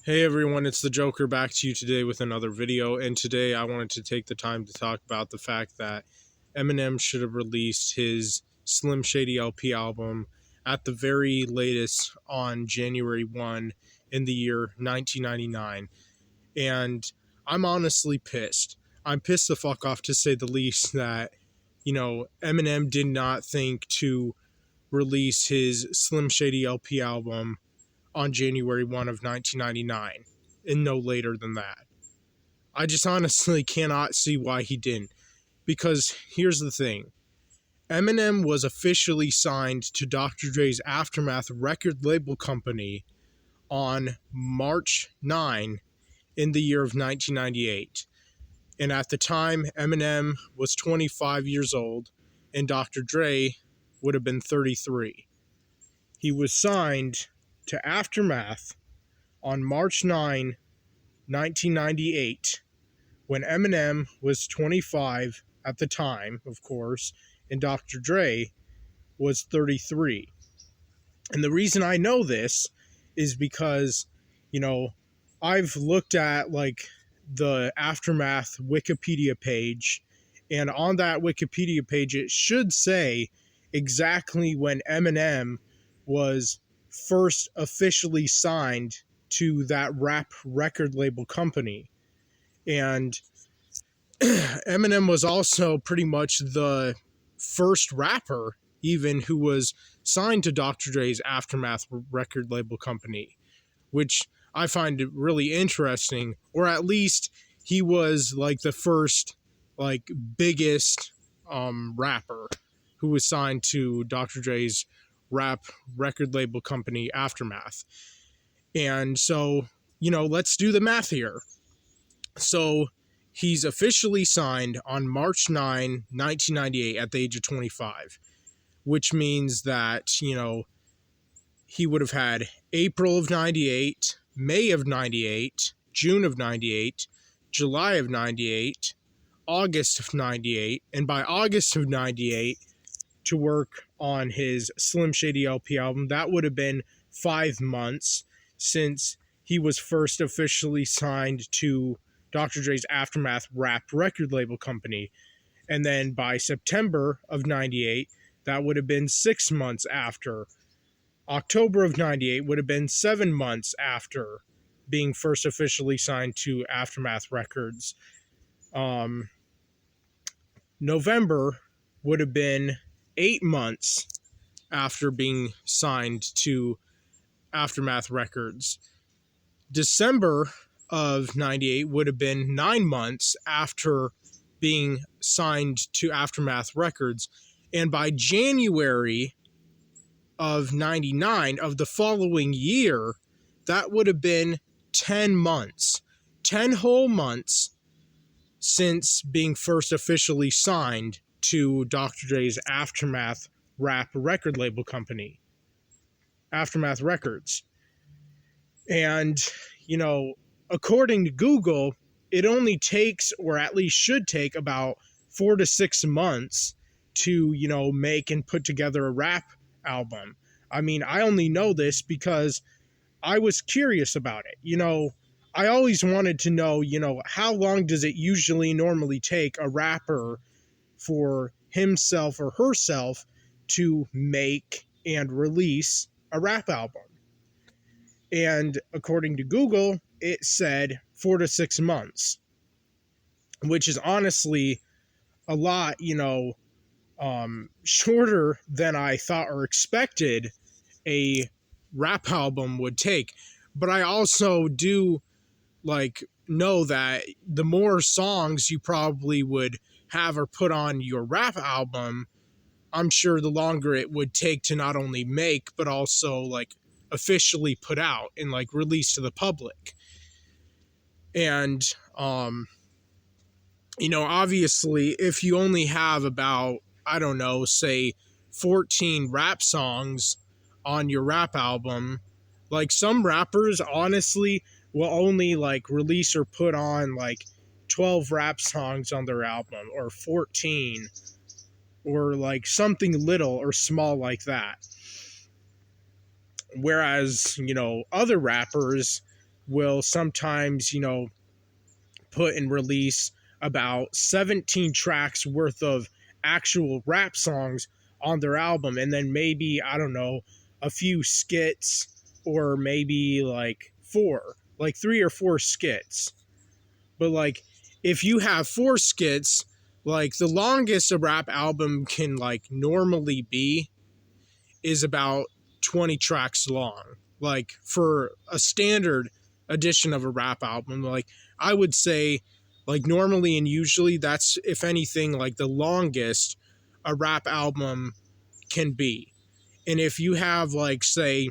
Hey everyone, it's the Joker back to you today with another video, and today I wanted to take the time to talk about the fact that Eminem should have released his Slim Shady LP album at the very latest on January 1 in the year 1999, and I'm honestly pissed. I'm pissed the fuck off, to say the least, that, Eminem did not think to release his Slim Shady LP album on January 1 of 1999, and no later than that. I just honestly cannot see why he didn't. Because here's the thing. Eminem was officially signed to Dr. Dre's Aftermath record label company on March 9 in the year of 1998. And at the time, Eminem was 25 years old and Dr. Dre would have been 33. He was signed to Aftermath on March 9, 1998, when Eminem was 25 at the time, of course, and Dr. Dre was 33. And the reason I know this is because, I've looked at the Aftermath Wikipedia page, and on that Wikipedia page, it should say exactly when Eminem was first officially signed to that rap record label company. And Eminem was also pretty much the first rapper even who was signed to Dr. Dre's Aftermath record label company, which I find it really interesting. Or at least he was the first biggest rapper who was signed to Dr. Dre's rap record label company Aftermath. And so, let's do the math here. So he's officially signed on March 9, 1998 at the age of 25, which means that, he would have had April of 98, May of 98, June of 98, July of 98, August of 98, and by August of 98, to work on his Slim Shady LP album. That would have been 5 months since he was first officially signed to Dr. Dre's Aftermath rap record label company. And then by September of 98, that would have been 6 months after. October of 98 would have been 7 months after being first officially signed to Aftermath Records. November would have been 8 months after being signed to Aftermath Records. December of 98 would have been 9 months after being signed to Aftermath Records. And by January of 99 of the following year, that would have been 10 months. 10 whole months since being first officially signed to Dr. Dre's Aftermath rap record label company, Aftermath Records. And, according to Google, it only takes, or at least should take, about 4 to 6 months to, make and put together a rap album. I mean, I only know this because I was curious about it. I always wanted to know, how long does it usually normally take a rapper for himself or herself to make and release a rap album? And according to Google, it said 4 to 6 months, which is honestly a lot, shorter than I thought or expected a rap album would take. But I also do know that the more songs you probably would have or put on your rap album, I'm sure the longer it would take to not only make, but also officially put out and release to the public. And, obviously, if you only have about, I don't know, say 14 rap songs on your rap album, some rappers honestly will only release or put on 12 rap songs on their album, or 14, or something little or small like that. Whereas, other rappers will sometimes, put and release about 17 tracks worth of actual rap songs on their album, and then maybe, I don't know, a few skits, or maybe like three or four skits. But like, if you have four skits, like the longest a rap album can like normally be is about 20 tracks long. Like for a standard edition of a rap album, like I would say, like normally and usually that's, if anything, like the longest a rap album can be. And if you have like, say,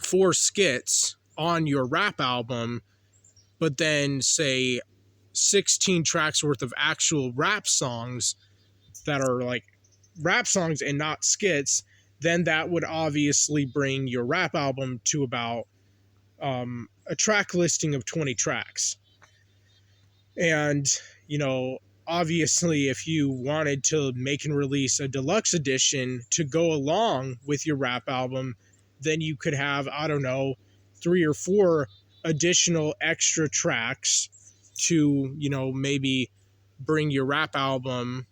four skits on your rap album, but then say 16 tracks worth of actual rap songs that are like rap songs and not skits, then that would obviously bring your rap album to about a track listing of 20 tracks. And, obviously, if you wanted to make and release a deluxe edition to go along with your rap album, then you could have, I don't know, 3 or 4 additional extra tracks to, maybe bring your rap album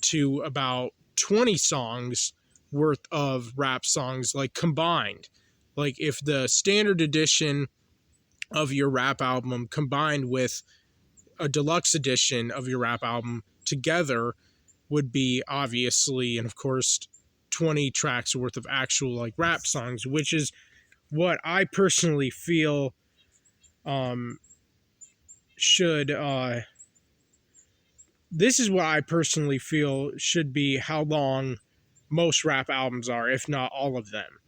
to about 20 songs worth of rap songs, like combined. Like if the standard edition of your rap album combined with a deluxe edition of your rap album together would be obviously, and of course, 20 tracks worth of actual like rap songs, which is what I personally feel this is what I personally feel should be how long most rap albums are, if not all of them.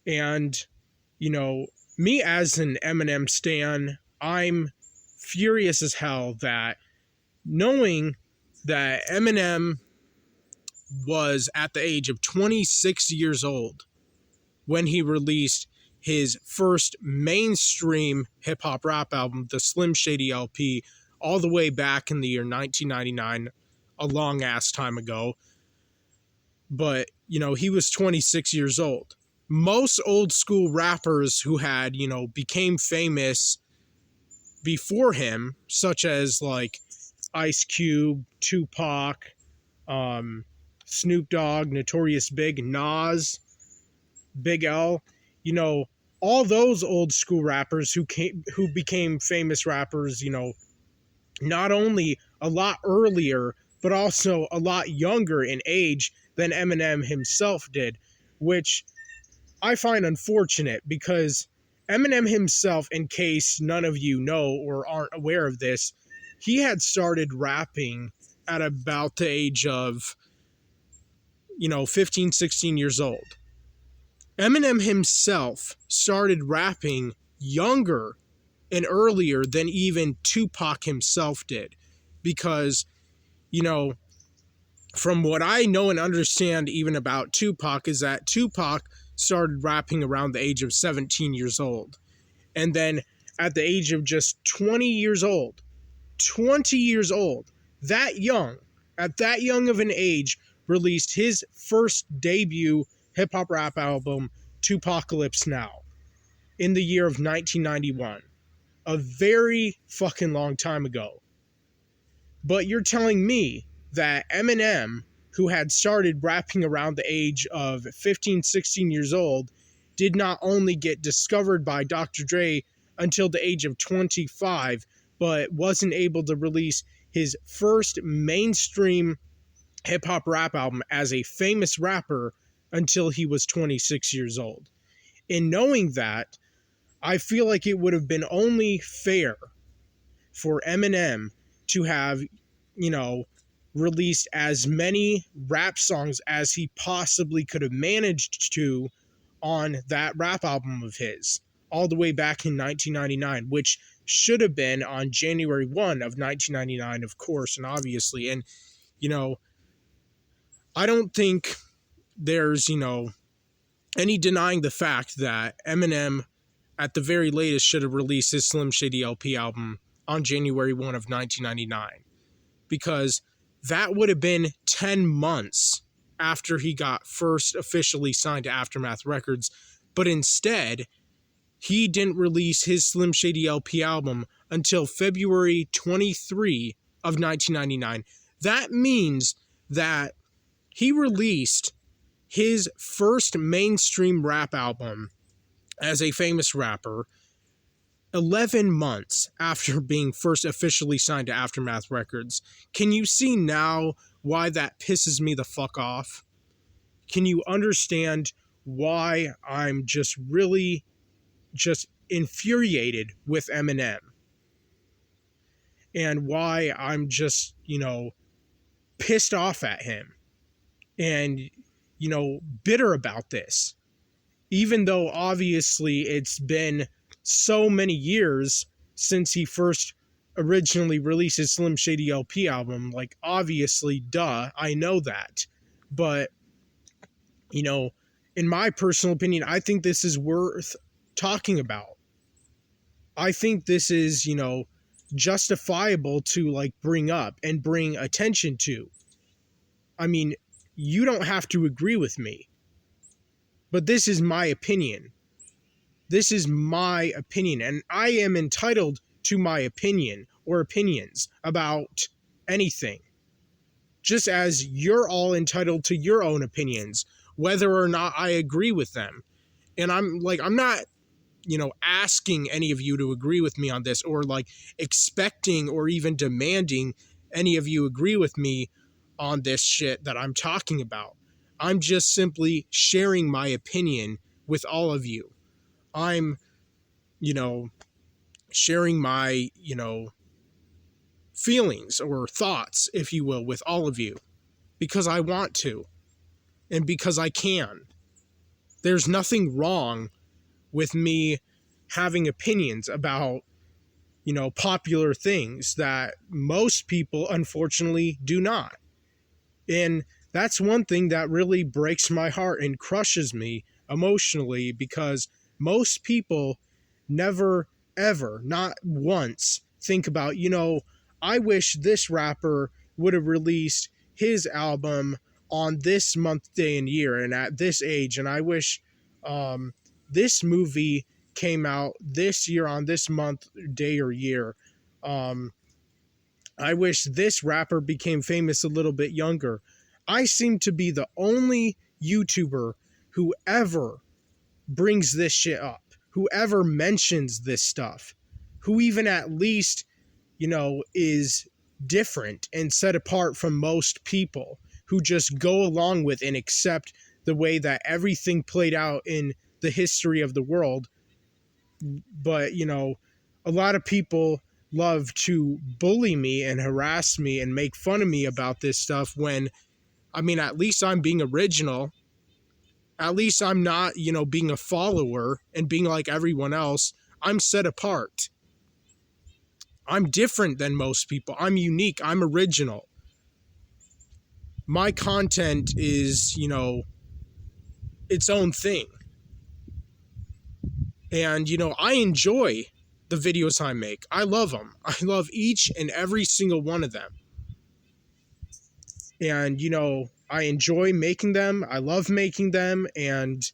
And, me as an Eminem stan, I'm furious as hell that knowing that Eminem was at the age of 26 years old when he released his first mainstream hip-hop rap album, the Slim Shady LP, all the way back in the year 1999, a long-ass time ago. But, he was 26 years old. Most old-school rappers who had, became famous before him, such as, like, Ice Cube, Tupac, Snoop Dogg, Notorious Big, Nas, Big L, all those old school rappers who became famous rappers, not only a lot earlier, but also a lot younger in age than Eminem himself did, which I find unfortunate because Eminem himself, in case none of you know or aren't aware of this, he had started rapping at about the age of, 15, 16 years old. Eminem himself started rapping younger and earlier than even Tupac himself did. Because, from what I know and understand even about Tupac is that Tupac started rapping around the age of 17 years old. And then at the age of just 20 years old, that young, at that young of an age, released his first debut hip-hop rap album, Tupacalypse Now, in the year of 1991. A very fucking long time ago. But you're telling me that Eminem, who had started rapping around the age of 15, 16 years old, did not only get discovered by Dr. Dre until the age of 25, but wasn't able to release his first mainstream hip-hop rap album as a famous rapper until he was 26 years old. In knowing that, I feel like it would have been only fair for Eminem to have, released as many rap songs as he possibly could have managed to on that rap album of his, all the way back in 1999, which should have been on January 1 of 1999, of course, and obviously. And, I don't think there's, any denying the fact that Eminem, at the very latest, should have released his Slim Shady LP album on January 1 of 1999. Because that would have been 10 months after he got first officially signed to Aftermath Records. But instead, He didn't release his Slim Shady LP album until February 23 of 1999. That means that he released his first mainstream rap album as a famous rapper 11 months after being first officially signed to Aftermath Records. Can you see now why that pisses me the fuck off? Can you understand why I'm just really just infuriated with Eminem? And why I'm just, pissed off at him and, bitter about this. Even though obviously it's been so many years since he first originally released his Slim Shady LP album, like, obviously, duh, I know that. But, in my personal opinion, I think this is worth talking about. I think this is, justifiable to, like, bring up and bring attention to. I mean, you don't have to agree with me, but this is my opinion. This is my opinion, and I am entitled to my opinion or opinions about anything, just as you're all entitled to your own opinions, whether or not I agree with them. And I'm not, asking any of you to agree with me on this, or like expecting or even demanding any of you agree with me on this shit that I'm talking about. I'm just simply sharing my opinion with all of you. I'm, sharing my, feelings or thoughts, if you will, with all of you because I want to and because I can. There's nothing wrong with me having opinions about, popular things that most people unfortunately do not. And that's one thing that really breaks my heart and crushes me emotionally, because most people never, ever, not once, think about, I wish this rapper would have released his album on this month, day, and year, and at this age, and I wish this movie came out this year on this month, day, or year. I wish this rapper became famous a little bit younger. I seem to be the only YouTuber who ever brings this shit up, who ever mentions this stuff, who even at least, is different and set apart from most people who just go along with and accept the way that everything played out in the history of the world. But, a lot of people love to bully me and harass me and make fun of me about this stuff when, at least I'm being original. At least I'm not, being a follower and being like everyone else. I'm set apart. I'm different than most people. I'm unique. I'm original. My content is, its own thing. And, I enjoy the videos I make. I love them. I love each and every single one of them. And, I enjoy making them. I love making them. And,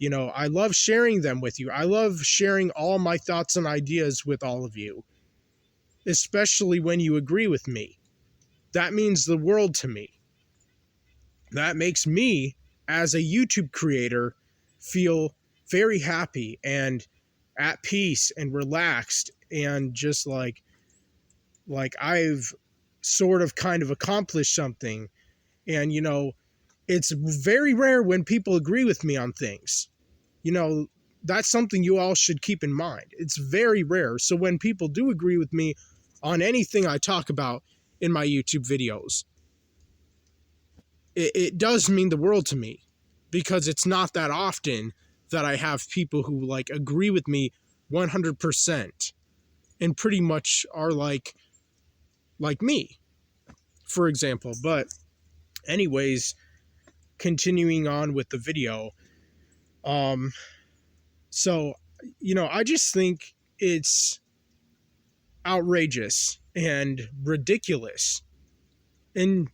I love sharing them with you. I love sharing all my thoughts and ideas with all of you, especially when you agree with me. That means the world to me. That makes me, as a YouTube creator, feel very happy and at peace and relaxed, and just like I've sort of kind of accomplished something. And, it's very rare when people agree with me on things. That's something you all should keep in mind. It's very rare. So when people do agree with me on anything I talk about in my YouTube videos, it does mean the world to me, because it's not that often that I have people who like agree with me 100% and pretty much are like me, for example. But anyways, continuing on with the video. So, I just think it's outrageous and ridiculous and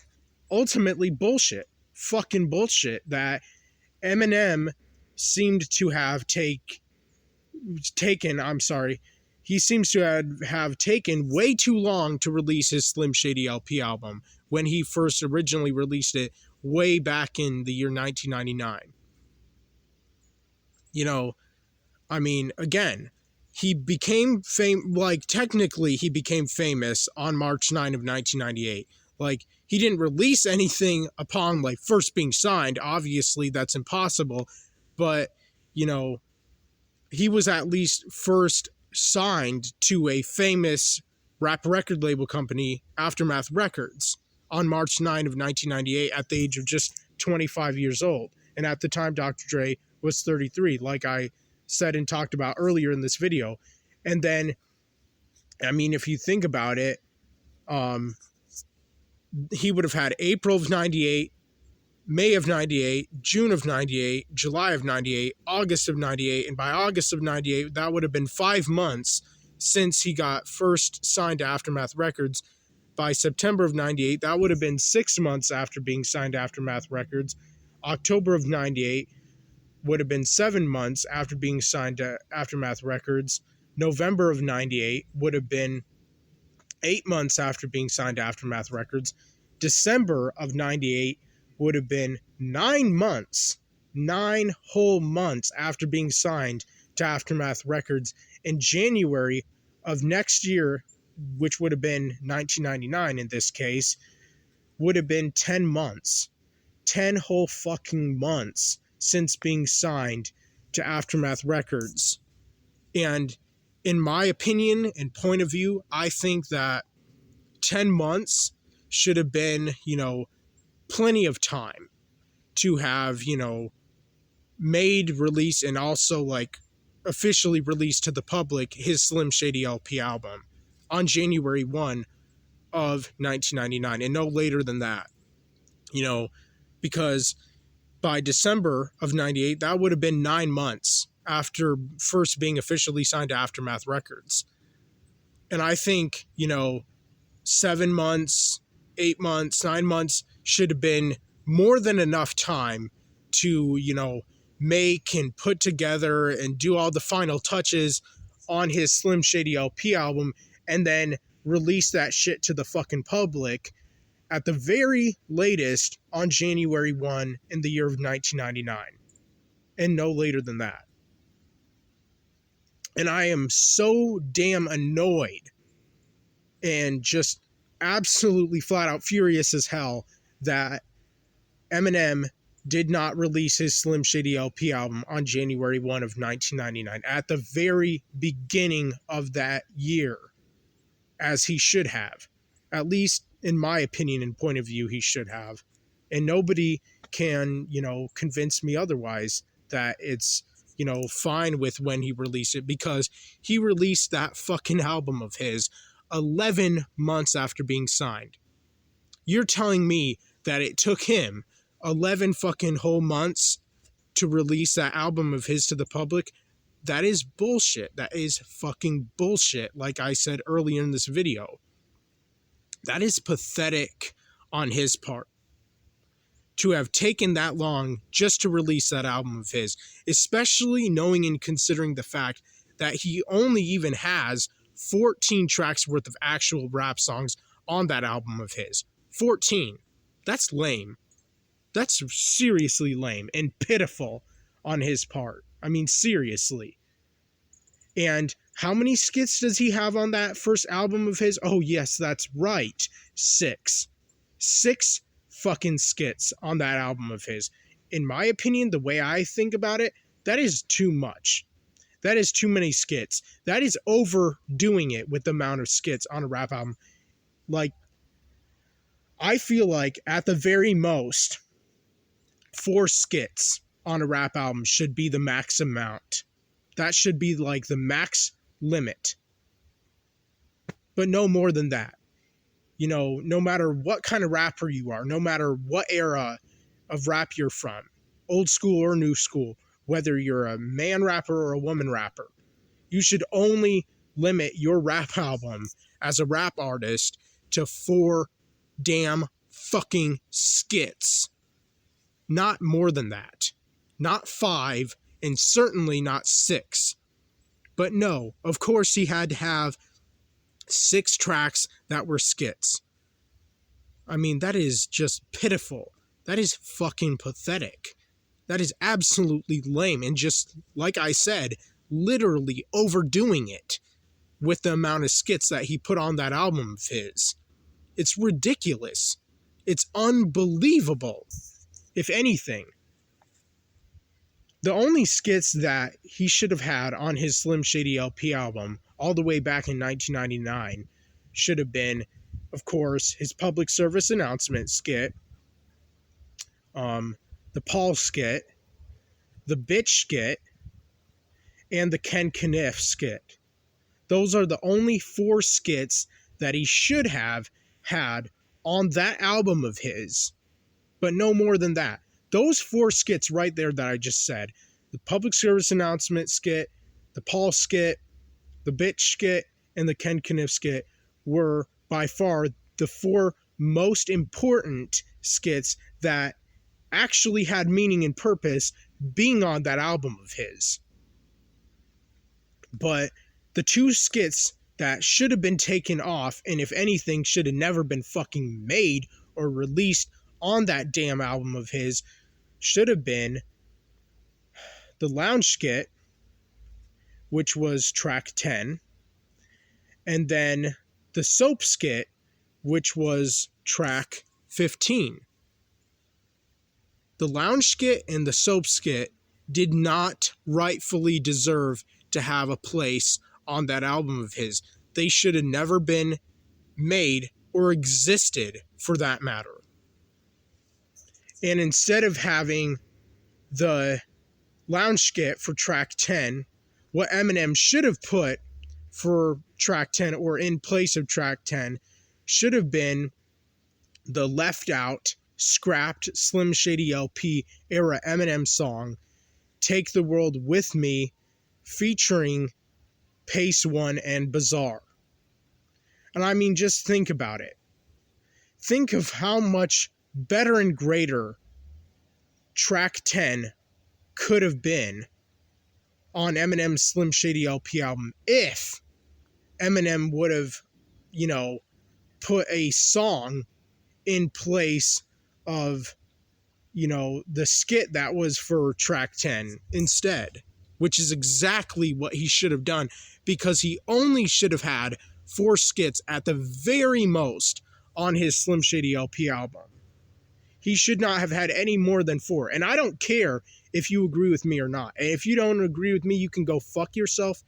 ultimately bullshit, fucking bullshit, that Eminem seemed to have he seems to have taken way too long to release his Slim Shady LP album when he first originally released it way back in the year 1999. You know, I mean, again, he became technically he became famous on March 9 of 1998. Like, he didn't release anything upon like first being signed. Obviously, that's impossible. But, you know, he was at least first signed to a famous rap record label company, Aftermath Records, on March 9 of 1998 at the age of just 25 years old. And at the time, Dr. Dre was 33, like I said and talked about earlier in this video. And then, I mean, if you think about it, he would have had April of 98, May of 98, June of 98, July of 98, August of 98, and by August of 98, that would have been 5 months since he got first signed to Aftermath Records. By September of 98, that would have been 6 months after being signed to Aftermath Records. October of 98 would have been 7 months after being signed to Aftermath Records. November of 98 would have been 8 months after being signed to Aftermath Records. December of 98 would have been 9 months, 9 whole months after being signed to Aftermath Records. In January of next year, which would have been 1999 in this case, would have been 10 months. 10 whole fucking months since being signed to Aftermath Records. And in my opinion and point of view, I think that 10 months should have been, you know, plenty of time to have, you know, made, release, and also like officially released to the public his Slim Shady LP album on January 1 of 1999, and no later than that, you know, because by December of 98, that would have been 9 months after first being officially signed to Aftermath Records. And I think, you know, 7 months, 8 months, 9 months should have been more than enough time to, you know, make and put together and do all the final touches on his Slim Shady LP album and then release that shit to the fucking public at the very latest on January 1 in the year of 1999. And no later than that. And I am so damn annoyed and just absolutely flat out furious as hell that Eminem did not release his Slim Shady LP album on January 1 of 1999 at the very beginning of that year, as he should have. At least in my opinion and point of view, he should have. And nobody can, you know, convince me otherwise that it's, you know, fine with when he released it, because he released that fucking album of his 11 months after being signed. You're telling me that it took him 11 fucking whole months to release that album of his to the public? That is bullshit. That is fucking bullshit, like I said earlier in this video. That is pathetic on his part, to have taken that long just to release that album of his, especially knowing and considering the fact that he only even has 14 tracks worth of actual rap songs on that album of his. 14. That's lame. That's seriously lame and pitiful on his part. I mean, seriously. And how many skits does he have on that first album of his? Oh, yes, that's right. 6. 6 fucking skits on that album of his. In my opinion, the way I think about it, that is too much. That is too many skits. That is overdoing it with the amount of skits on a rap album. Like, I feel like at the very most, 4 skits on a rap album should be the max amount. That should be like the max limit. But no more than that. You know, no matter what kind of rapper you are, no matter what era of rap you're from, old school or new school, whether you're a man rapper or a woman rapper, you should only limit your rap album as a rap artist to 4 damn fucking skits. Not more than that. Not 5, and certainly not 6. But no, of course he had to have 6 tracks that were skits. I mean, that is just pitiful. That is fucking pathetic. That is absolutely lame. And just like I said, literally overdoing it with the amount of skits that he put on that album of his. It's ridiculous. It's unbelievable, if anything. The only skits that he should have had on his Slim Shady LP album, all the way back in 1999, should have been, of course, his public service announcement skit, the Paul skit, the Bitch skit, and the Ken Kniff skit. Those are the only 4 skits that he should have had on that album of his, but no more than that. Those 4 skits right there that I just said, the public service announcement skit, the Paul skit, the Bitch skit, and the Ken Kniff skit, were by far the 4 most important skits that actually had meaning and purpose being on that album of his. But the 2 skits that should have been taken off, and if anything should have never been fucking made or released on that damn album of his, should have been the Lounge skit, which was track 10, and then the Soap skit, which was track 15. The Lounge skit and the Soap skit did not rightfully deserve to have a place on that album of his. They should have never been made or existed, for that matter. And instead of having the Lounge skit for track 10, what Eminem should have put for track 10, or in place of track 10, should have been the left out, scrapped Slim Shady LP era Eminem song, Take the World With Me, featuring Pace One and Bizarre. And I mean, just think about it. Think of how much better and greater track 10 could have been on Eminem's Slim Shady LP album if Eminem would have, put a song in place of, the skit that was for track 10 instead, which is exactly what he should have done, because he only should have had 4 skits at the very most on his Slim Shady LP album. He should not have had any more than 4. And I don't care if you agree with me or not. And if you don't agree with me, you can go fuck yourself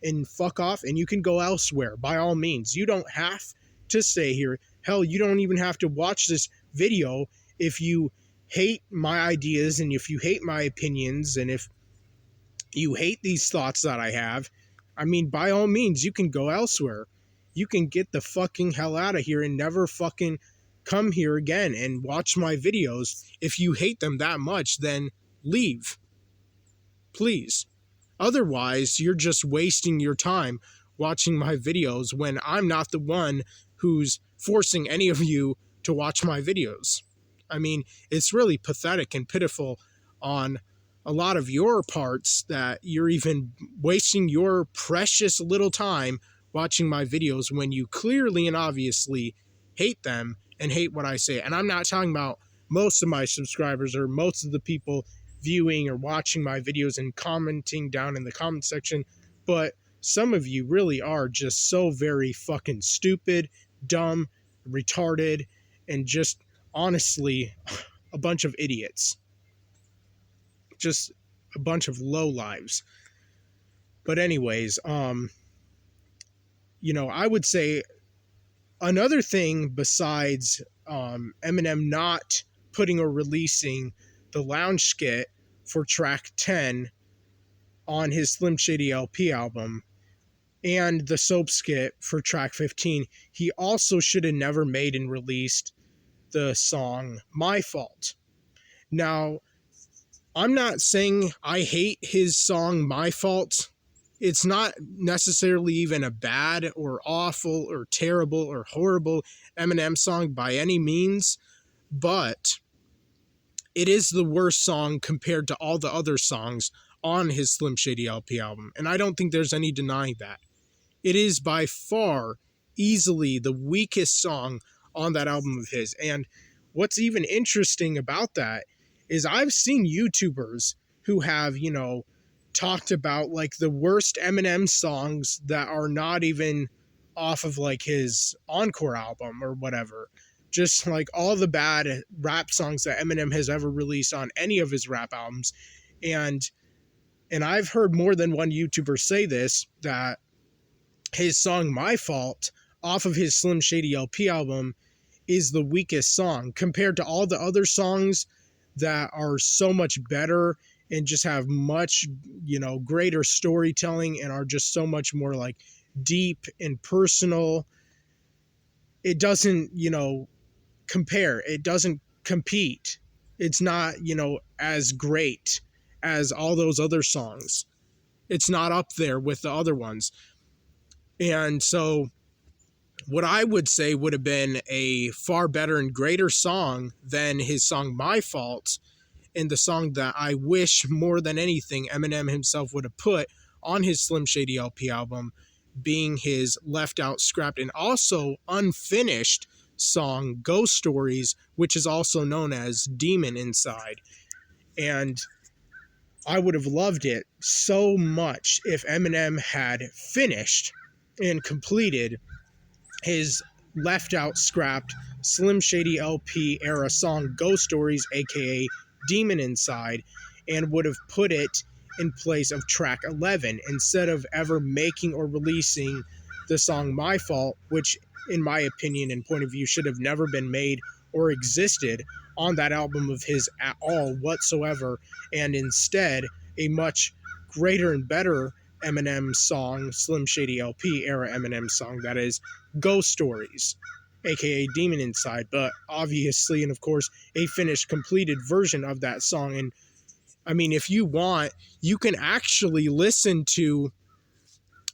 and fuck off, and you can go elsewhere, by all means. You don't have to stay here. Hell, you don't even have to watch this video if you hate my ideas, and if you hate my opinions, and if you hate these thoughts that I have. I mean, by all means, you can go elsewhere. You can get the fucking hell out of here and never fucking come here again and watch my videos. If you hate them that much, then leave. Please. Otherwise, you're just wasting your time watching my videos when I'm not the one who's forcing any of you to watch my videos. I mean, it's really pathetic and pitiful on a lot of your parts that you're even wasting your precious little time watching my videos when you clearly and obviously hate them and hate what I say. And I'm not talking about most of my subscribers or most of the people viewing or watching my videos and commenting down in the comment section, but some of you really are just so very fucking stupid, dumb, retarded, and just honestly a bunch of idiots. Just a bunch of lowlives. But anyways, I would say another thing besides Eminem not putting or releasing the Lounge skit for track 10 on his Slim Shady LP album and the Soap skit for track 15, he also should have never made and released the song My Fault. Now, I'm not saying I hate his song My Fault. It's not necessarily even a bad or awful or terrible or horrible Eminem song by any means, but it is the worst song compared to all the other songs on his Slim Shady LP album. And I don't think there's any denying that. It is by far easily the weakest song on that album of his. And what's even interesting about that is I've seen YouTubers who have, talked about like the worst Eminem songs that are not even off of like his encore album or whatever. Just like all the bad rap songs that Eminem has ever released on any of his rap albums. And I've heard more than one YouTuber say this, that his song My Fault off of his Slim Shady LP album is the weakest song compared to all the other songs that are so much better and just have much, greater storytelling and are just so much more like deep and personal. It doesn't, compare. It doesn't compete. It's not, as great as all those other songs. It's not up there with the other ones. And so what I would say would have been a far better and greater song than his song My Fault, and the song that I wish more than anything Eminem himself would have put on his Slim Shady LP album, being his left out, scrapped, and also unfinished song Ghost Stories, which is also known as Demon Inside. And I would have loved it so much if Eminem had finished and completed his left out, scrapped Slim Shady LP era song Ghost Stories, aka Demon Inside, and would have put it in place of track 11 instead of ever making or releasing the song My Fault, which in my opinion and point of view should have never been made or existed on that album of his at all whatsoever, and instead a much greater and better Eminem song, Slim Shady LP era Eminem song, that is Ghost Stories, aka Demon Inside, but obviously, and of course, a finished, completed version of that song. And I mean, if you want, you can actually listen to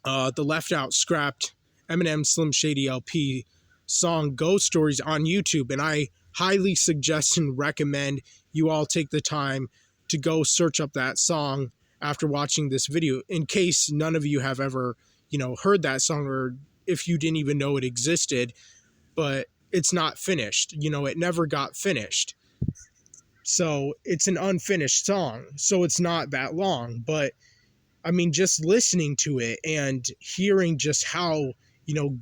the left out, scrapped Eminem Slim Shady LP song Ghost Stories on YouTube, and I highly suggest and recommend you all take the time to go search up that song after watching this video, in case none of you have ever, heard that song, or if you didn't even know it existed. But it's not finished. It never got finished. So it's an unfinished song. So it's not that long. But I mean, just listening to it and hearing just how,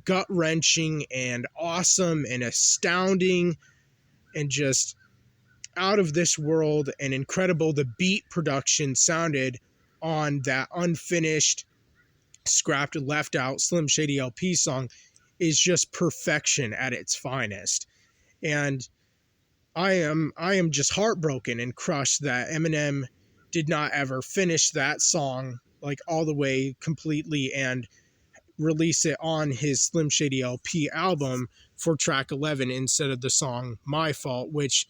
gut-wrenching and awesome and astounding and just out of this world and incredible the beat production sounded on that unfinished, scrapped, left out Slim Shady LP song is just perfection at its finest. And I am just heartbroken and crushed that Eminem did not ever finish that song like all the way completely and release it on his Slim Shady LP album for track 11 instead of the song My Fault, which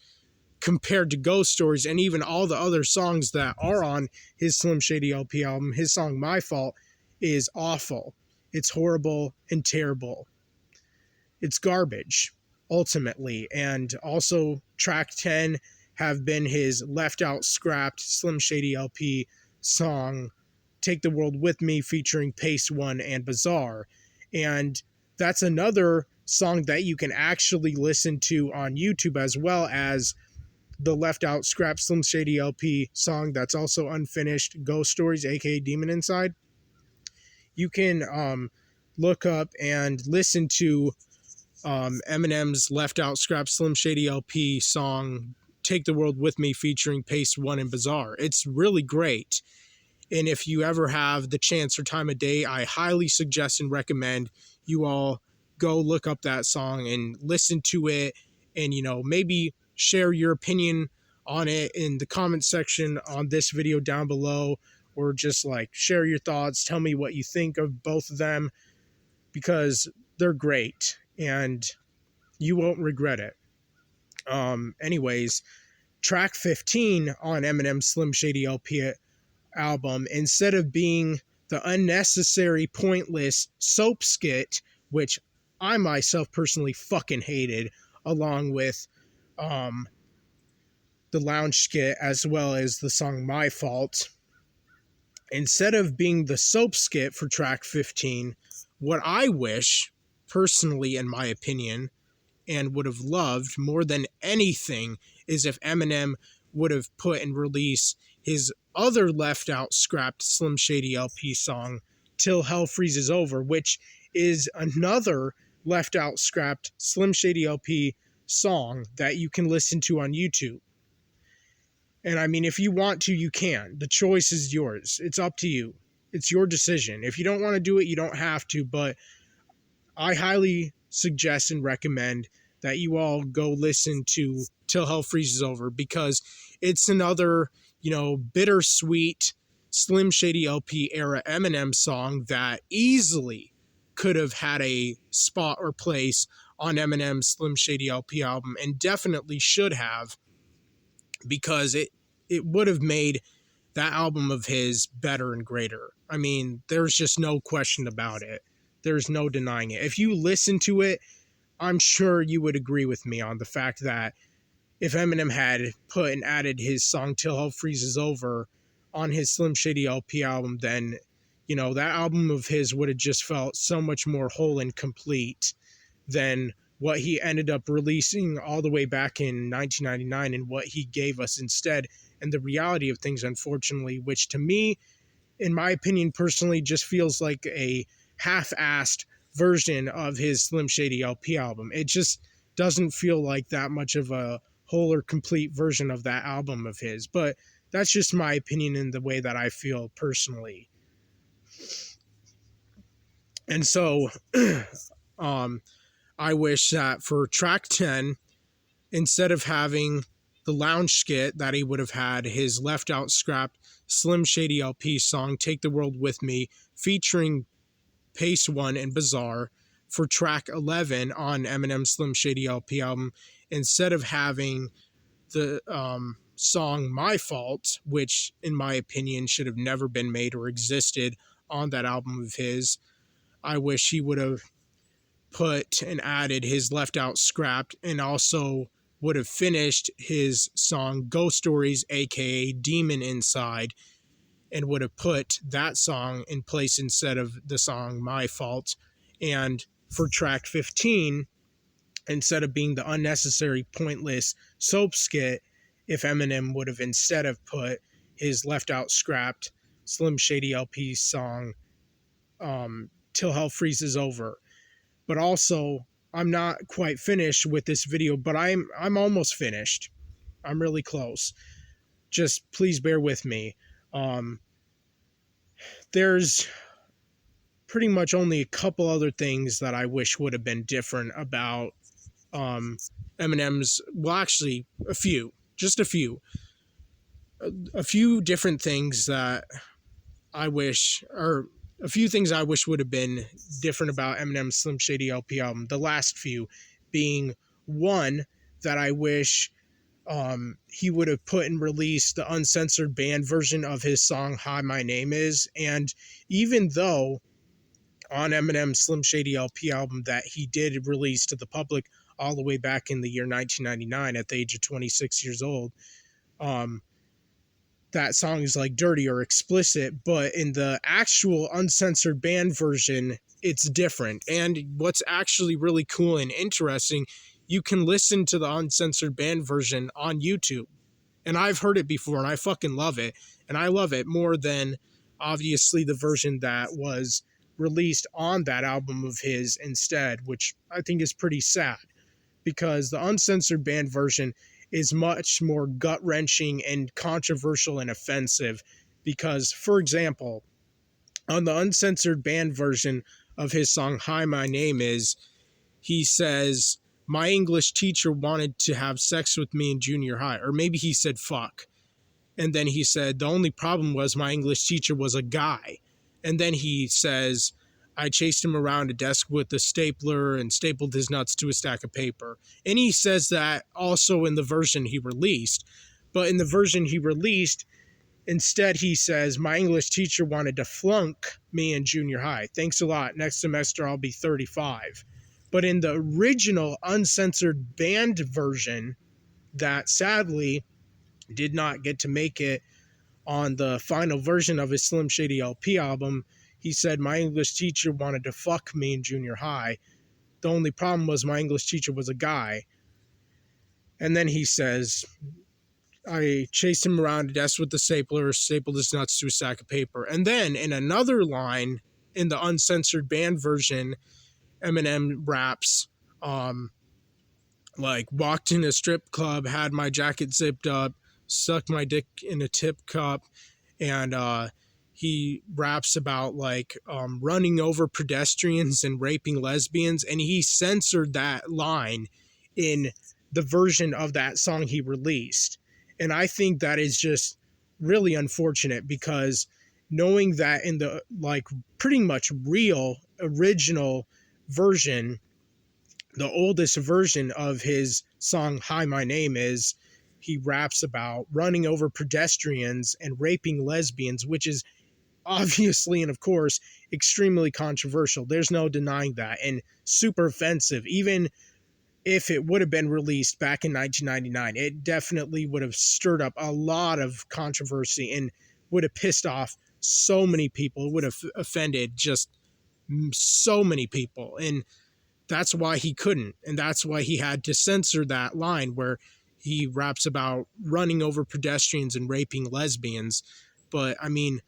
compared to Ghost Stories and even all the other songs that are on his Slim Shady LP album, his song My Fault is awful. It's horrible and terrible. It's garbage, ultimately. And also track 10 have been his left out, scrapped Slim Shady LP song Take the World With Me featuring Pace One and Bizarre. And that's another song that you can actually listen to on YouTube, as well as the left out, scrapped Slim Shady LP song that's also unfinished, Ghost Stories, aka Demon Inside. You can look up and listen to Eminem's left out, scrapped Slim Shady LP song Take the World With Me featuring Pace One and Bizarre. It's really great. And if you ever have the chance or time of day, I highly suggest and recommend you all go look up that song and listen to it, and maybe share your opinion on it in the comment section on this video down below, or just like share your thoughts, tell me what you think of both of them, because they're great and you won't regret it. Anyways, track 15 on Eminem's Slim Shady LP album, instead of being the unnecessary, pointless soap skit, which I myself personally fucking hated, along with the lounge skit as well as the song My Fault, instead of being the soap skit for track 15, what I wish, personally, in my opinion, and would have loved more than anything, is if Eminem would have put and released his other left out scrapped Slim Shady LP song, Till Hell Freezes Over, which is another left out scrapped Slim Shady LP song that you can listen to on YouTube. And I mean, if you want to, you can. The choice is yours. It's up to you. It's your decision. If you don't want to do it, you don't have to. But I highly suggest and recommend that you all go listen to Till Hell Freezes Over, because it's another, bittersweet Slim Shady LP era Eminem song that easily could have had a spot or place on Eminem's Slim Shady LP album, and definitely should have, because it would have made that album of his better and greater. I mean, there's just no question about it. There's no denying it. If you listen to it, I'm sure you would agree with me on the fact that if Eminem had put and added his song Till Hell Freezes Over on his Slim Shady LP album, then, that album of his would have just felt so much more whole and complete than what he ended up releasing all the way back in 1999 and what he gave us instead. And the reality of things, unfortunately, which to me, in my opinion, personally, just feels like a half-assed version of his Slim Shady LP album. It just doesn't feel like that much of a whole or complete version of that album of his. But that's just my opinion in the way that I feel personally. And so, I wish that for track 10, instead of having the lounge skit, that he would have had his left out scrapped Slim Shady LP song, Take the World With Me, featuring Pace One and Bizarre. For track 11 on Eminem's Slim Shady LP album, instead of having the song My Fault, which in my opinion should have never been made or existed on that album of his, I wish he would have put and added his left out scrapped, and also would have finished his song Ghost Stories, aka Demon Inside, and would have put that song in place instead of the song My Fault. And for track 15, instead of being the unnecessary, pointless soap skit, if Eminem would have instead have put his left out scrapped Slim Shady LP song Till Hell Freezes Over. But also, I'm not quite finished with this video, but I'm almost finished. I'm really close. Just please bear with me. There's pretty much only a couple other things that I wish would have been different about Eminem's, well, actually, a few different things that I wish, or a few things I wish would have been different about Eminem's Slim Shady LP album. The last few being, one, that I wish he would have put and released the uncensored band version of his song Hi, My Name Is. And even though on Eminem's Slim Shady LP album that he did release to the public all the way back in the year 1999 at the age of 26 years old, that song is like dirty or explicit, but in the actual uncensored band version, it's different. And what's actually really cool and interesting, you can listen to the uncensored band version on YouTube. And I've heard it before, and I fucking love it. And I love it more than, obviously, the version that was released on that album of his instead, which I think is pretty sad, because the uncensored band version is much more gut-wrenching and controversial and offensive. Because, for example, on the uncensored band version of his song Hi, My Name Is, he says, my English teacher wanted to have sex with me in junior high. Or maybe he said fuck. And then he said, the only problem was my English teacher was a guy. And then he says, I chased him around a desk with a stapler and stapled his nuts to a stack of paper. And he says that also in the version he released. But in the version he released, instead he says, my English teacher wanted to flunk me in junior high. Thanks a lot. Next semester I'll be 35. But in the original uncensored band version that sadly did not get to make it on the final version of his Slim Shady LP album, he said, "My English teacher wanted to fuck me in junior high. The only problem was my English teacher was a guy." And then he says, "I chased him around to death with the stapler, stapled his nuts to a sack of paper." And then in another line, in the uncensored band version, Eminem raps, like, "Walked in a strip club, had my jacket zipped up, sucked my dick in a tip cup." And he raps about, like, running over pedestrians and raping lesbians. And he censored that line in the version of that song he released. And I think that is just really unfortunate, because knowing that in the, like, pretty much real original version, the oldest version of his song "Hi, My Name Is," he raps about running over pedestrians and raping lesbians, which is obviously and of course extremely controversial. There's no denying that, and super offensive. Even if it would have been released back in 1999, it definitely would have stirred up a lot of controversy and would have pissed off so many people. It would have offended just so many people. And that's why he couldn't. And that's why he had to censor that line where he raps about running over pedestrians and raping lesbians. But I mean,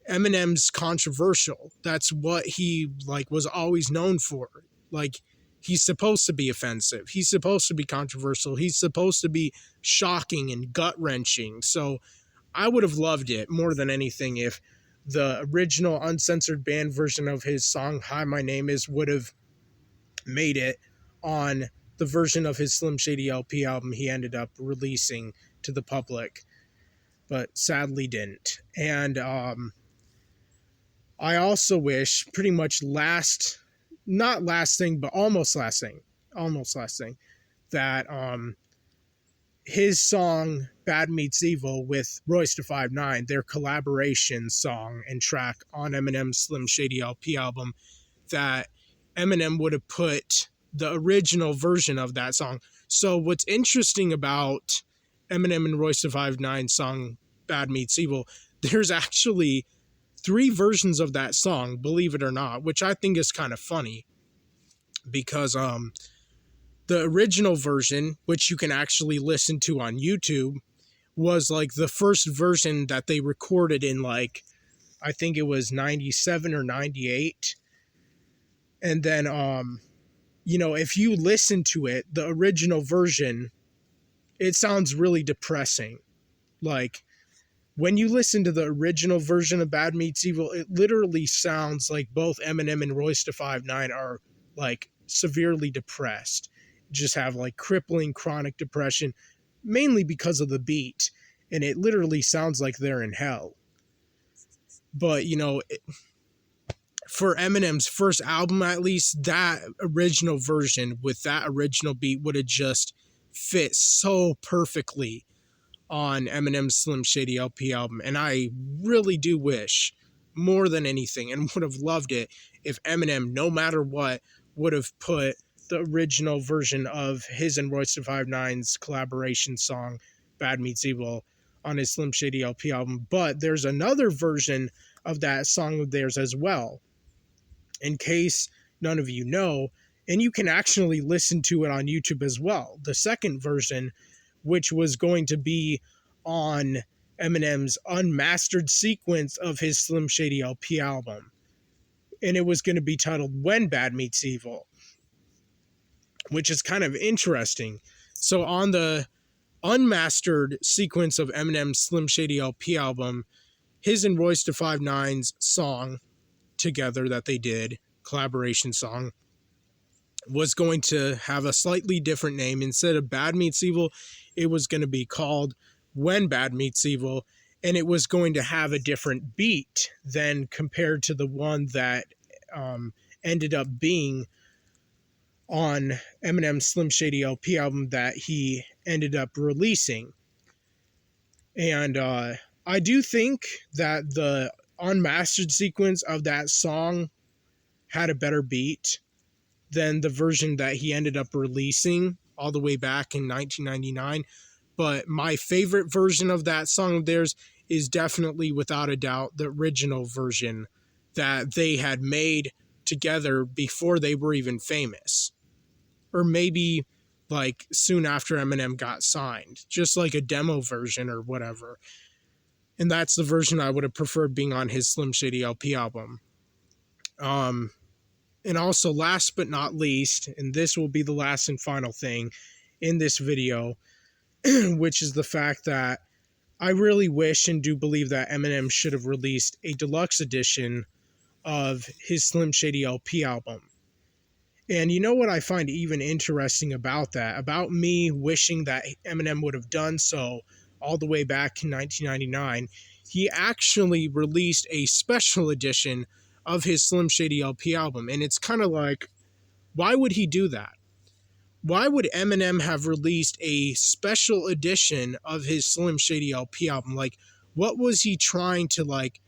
Eminem's controversial. That's what he, like, was always known for. Like, he's supposed to be offensive. He's supposed to be controversial. He's supposed to be shocking and gut-wrenching. So I would have loved it more than anything if the original uncensored band version of his song "Hi, My Name Is" would have made it on the version of his Slim Shady LP album he ended up releasing to the public, but sadly didn't. And I also wish, pretty much not last thing, but almost last thing, that his song "Bad Meets Evil" with Royce da 5'9", their collaboration song and track on Eminem's Slim Shady LP album, that Eminem would have put the original version of that song. So what's interesting about Eminem and Royce da 5'9's song "Bad Meets Evil," there's actually 3 versions of that song, believe it or not, which I think is kind of funny, because the original version, which you can actually listen to on YouTube, was like the first version that they recorded in, like, I think it was 97 or 98. And then, if you listen to it, the original version, it sounds really depressing. Like, when you listen to the original version of "Bad Meets Evil," it literally sounds like both Eminem and Royce da 5'9 are, like, severely depressed. Just have, like, crippling chronic depression, mainly because of the beat. And it literally sounds like they're in hell. But, for Eminem's first album, at least, that original version with that original beat would have just fit so perfectly on Eminem's Slim Shady LP album. And I really do wish, more than anything, and would have loved it, if Eminem, no matter what, would have put the original version of his and Royce da 5'9's collaboration song "Bad Meets Evil" on his Slim Shady LP album. But there's another version of that song of theirs as well, in case none of you know, and you can actually listen to it on YouTube as well. The second version, which was going to be on Eminem's unmastered sequence of his Slim Shady LP album. And it was going to be titled "When Bad Meets Evil," which is kind of interesting. So on the unmastered sequence of Eminem's Slim Shady LP album, his and Royce da 5'9's song together that they did, collaboration song, was going to have a slightly different name. Instead of "Bad Meets Evil," it was going to be called "When Bad Meets Evil," and it was going to have a different beat than compared to the one that ended up being on Eminem's Slim Shady LP album that he ended up releasing. And I do think that the unmastered sequence of that song had a better beat than the version that he ended up releasing all the way back in 1999. But my favorite version of that song of theirs is definitely, without a doubt, the original version that they had made together before they were even famous. Or maybe like soon after Eminem got signed, just like a demo version or whatever. And that's the version I would have preferred being on his Slim Shady LP album. And also, last but not least, and this will be the last and final thing in this video, which is the fact that I really wish and do believe that Eminem should have released a deluxe edition of his Slim Shady LP album. And you know what I find even interesting about that, about me wishing that Eminem would have done so all the way back in 1999, he actually released a special edition of his Slim Shady LP album. And it's kind of like, why would he do that? Why would Eminem have released a special edition of his Slim Shady LP album? Like, what was he trying to, like,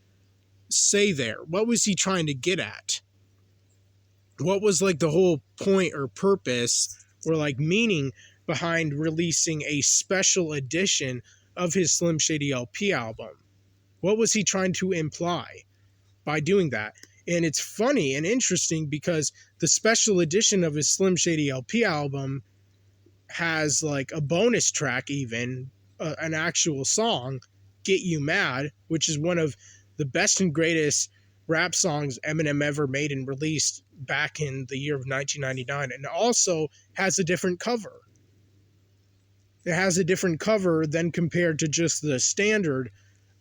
say there? What was he trying to get at? What was, like, the whole point or purpose or, like, meaning behind releasing a special edition of his Slim Shady LP album? What was he trying to imply by doing that? And it's funny and interesting because the special edition of his Slim Shady LP album has like a bonus track, even an actual song, Get You Mad, which is one of the best and greatest rap songs Eminem ever made and released back in the year of 1999. And also has a different cover. It has a different cover than compared to just the standard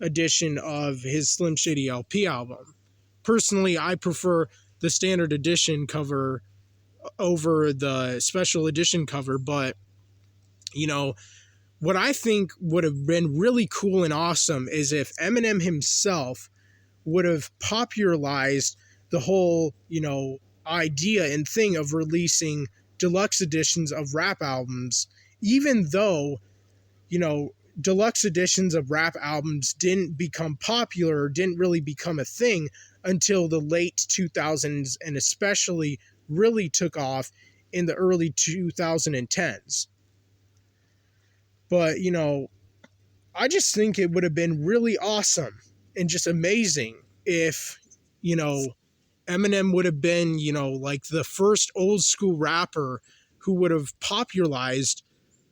edition of his Slim Shady LP album. Personally, I prefer the standard edition cover over the special edition cover, but, you know, what I think would have been really cool and awesome is if Eminem himself would have popularized the whole, you know, idea and thing of releasing deluxe editions of rap albums, even though, you know, deluxe editions of rap albums didn't become popular or didn't really become a thing until the late 2000s, and especially really took off in the early 2010s. But, you know, I just think it would have been really awesome and just amazing if, you know, Eminem would have been, you know, like the first old school rapper who would have popularized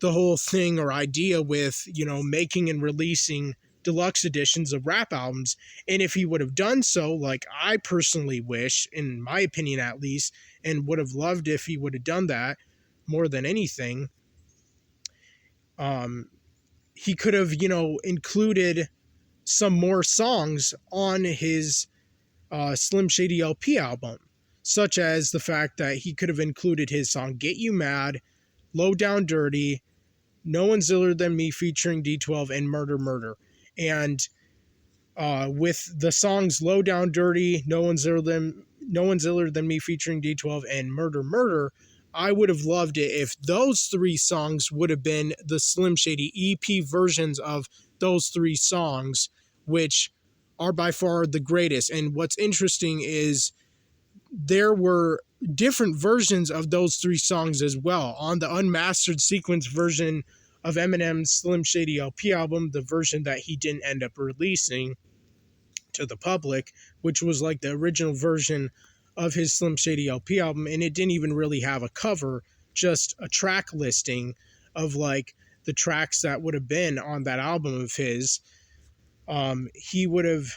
the whole thing or idea with, you know, making and releasing deluxe editions of rap albums. And if he would have done so, like I personally wish, in my opinion at least, and would have loved if he would have done that more than anything, he could have, you know, included some more songs on his Slim Shady LP album, such as the fact that he could have included his song Get You Mad, Low Down Dirty, No One's Iller Than Me featuring D12, and Murder Murder. And with the songs Low Down Dirty, No One's Iller Than Me featuring D12, and Murder Murder, I would have loved it if those three songs would have been the Slim Shady EP versions of those three songs, which are by far the greatest. And what's interesting is there were different versions of those three songs as well. On the unmastered sequence version of Eminem's Slim Shady LP album, the version that he didn't end up releasing to the public, which was like the original version of his Slim Shady LP album, and it didn't even really have a cover, just a track listing of like the tracks that would have been on that album of his. He would have,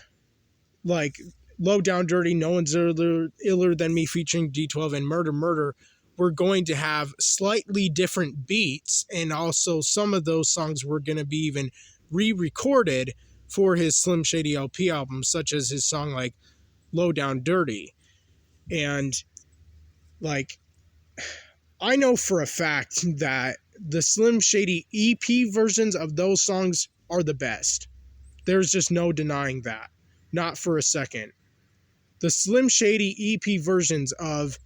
like, Low Down Dirty, No One's Iller Than Me featuring D12, and Murder Murder were going to have slightly different beats, and also some of those songs were going to be even re-recorded for his Slim Shady LP album, such as his song like Low Down Dirty. And like, I know for a fact that the Slim Shady EP versions of those songs are the best. There's just no denying that. Not for a second. The Slim Shady EP versions of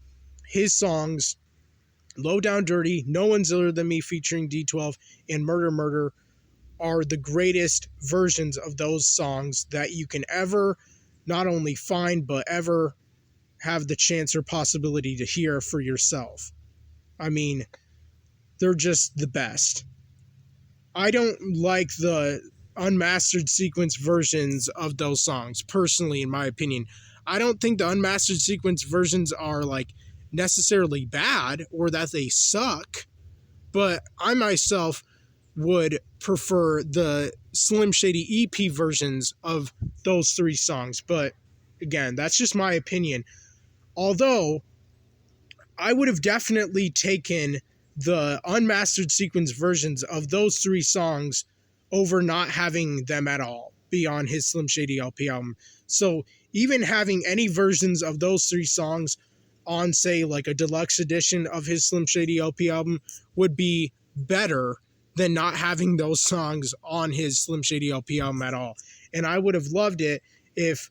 his songs Low Down Dirty, No One's Iller Than Me featuring D12, and Murder Murder are the greatest versions of those songs that you can ever not only find, but ever have the chance or possibility to hear for yourself. I mean, they're just the best. I don't like the unmastered sequence versions of those songs, personally, in my opinion. I don't think the unmastered sequence versions are like necessarily bad or that they suck, but I myself would prefer the Slim Shady EP versions of those three songs. But again, that's just my opinion. Although I would have definitely taken the unmastered sequence versions of those three songs over not having them at all be on his Slim Shady LP album. So even having any versions of those three songs on, say, like a deluxe edition of his Slim Shady LP album would be better than not having those songs on his Slim Shady LP album at all. And I would have loved it if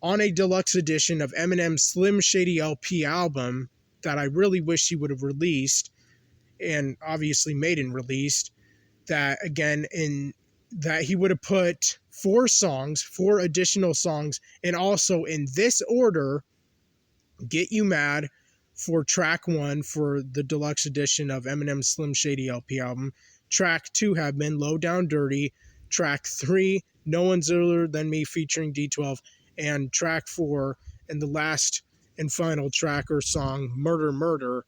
on a deluxe edition of Eminem's Slim Shady LP album that I really wish he would have released, and obviously made and released, that again, in that he would have put four additional songs, and also in this order: Get You Mad for track 1 for the deluxe edition of Eminem's Slim Shady LP album. Track 2 have been Low Down Dirty. Track 3, No One's Earlier Than Me featuring D12. And track 4, and the last and final track or song, Murder Murder.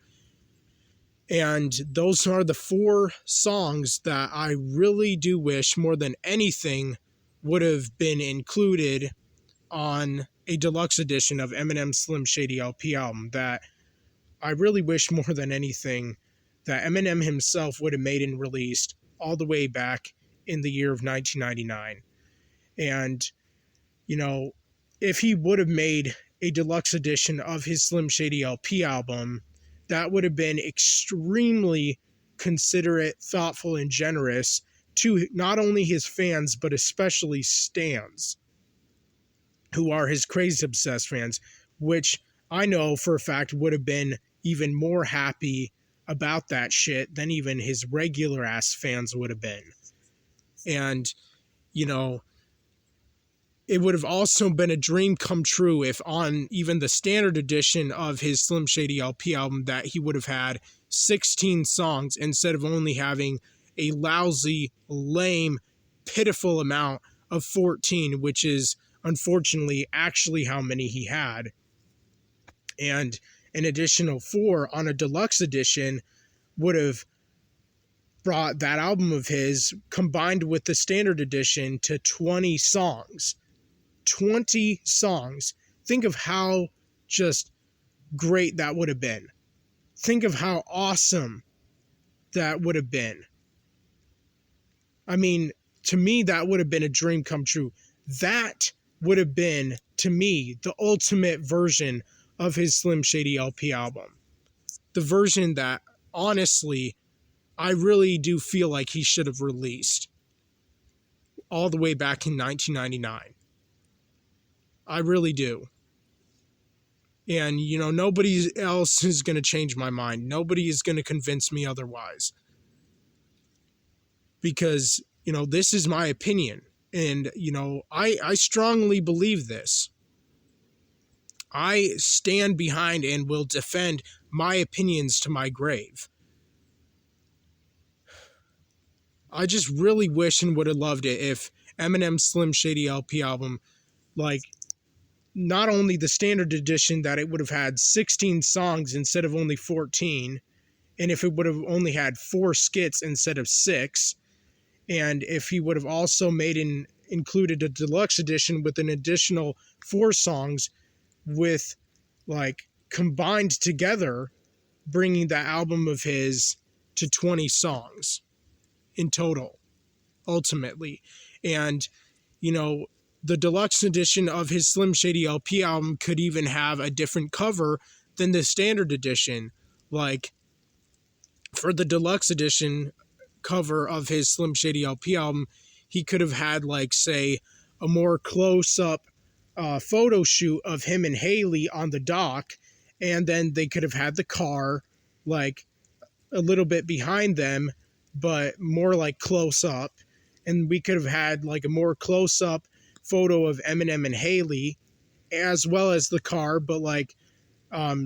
And those are the four songs that I really do wish more than anything would have been included on a deluxe edition of Eminem's Slim Shady LP album, that I really wish more than anything that Eminem himself would have made and released all the way back in the year of 1999. And, you know, if he would have made a deluxe edition of his Slim Shady LP album, that would have been extremely considerate, thoughtful, and generous to not only his fans, but especially stans, who are his Crazy Obsessed fans, which I know for a fact would have been even more happy about that shit than even his regular ass fans would have been. And, you know, it would have also been a dream come true if on even the standard edition of his Slim Shady LP album that he would have had 16 songs instead of only having a lousy, lame, pitiful amount of 14, which is unfortunately actually how many he had. And an additional 4 on a deluxe edition would have brought that album of his, combined with the standard edition, to 20 songs. 20 songs. Think of how just great that would have been. Think of how awesome that would have been. I mean, to me, that would have been a dream come true. That would have been, to me, the ultimate version of his Slim Shady LP album. The version that, honestly, I really do feel like he should have released all the way back in 1999. I really do. And, you know, nobody else is going to change my mind. Nobody is going to convince me otherwise. Because, you know, this is my opinion. And, you know, I strongly believe this. I stand behind and will defend my opinions to my grave. I just really wish and would have loved it if Eminem's Slim Shady LP album, like, not only the standard edition that it would have had 16 songs instead of only 14, and if it would have only had 4 skits instead of 6, and if he would have also included a deluxe edition with an additional 4 songs with, like, combined together, bringing that album of his to 20 songs in total, ultimately. And, you know, the deluxe edition of his Slim Shady LP album could even have a different cover than the standard edition. Like, for the deluxe edition cover of his Slim Shady LP album, he could have had, like, say, a more close-up photo shoot of him and Haley on the dock, and then they could have had the car, like, a little bit behind them, but more, like, close-up. And we could have had, like, a more close-up photo of Eminem and Haley, as well as the car, but, like,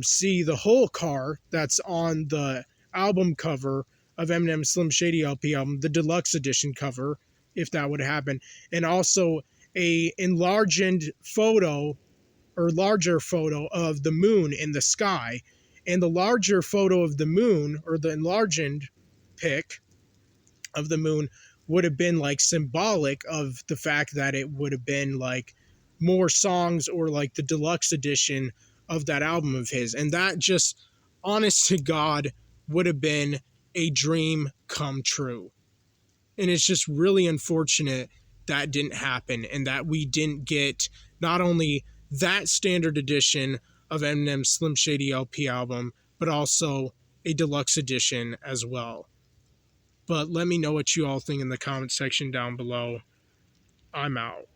see the whole car that's on the album cover of Eminem's Slim Shady LP album, the deluxe edition cover, if that would happen. And also a enlarged photo or larger photo of the moon in the sky. And the larger photo of the moon, or the enlarged pic of the moon, would have been like symbolic of the fact that it would have been like more songs, or like the deluxe edition of that album of his. And that just, honest to God, would have been a dream come true. And it's just really unfortunate that didn't happen, and that we didn't get not only that standard edition of Eminem's Slim Shady LP album, but also a deluxe edition as well. But let me know what you all think in the comment section down below. I'm out.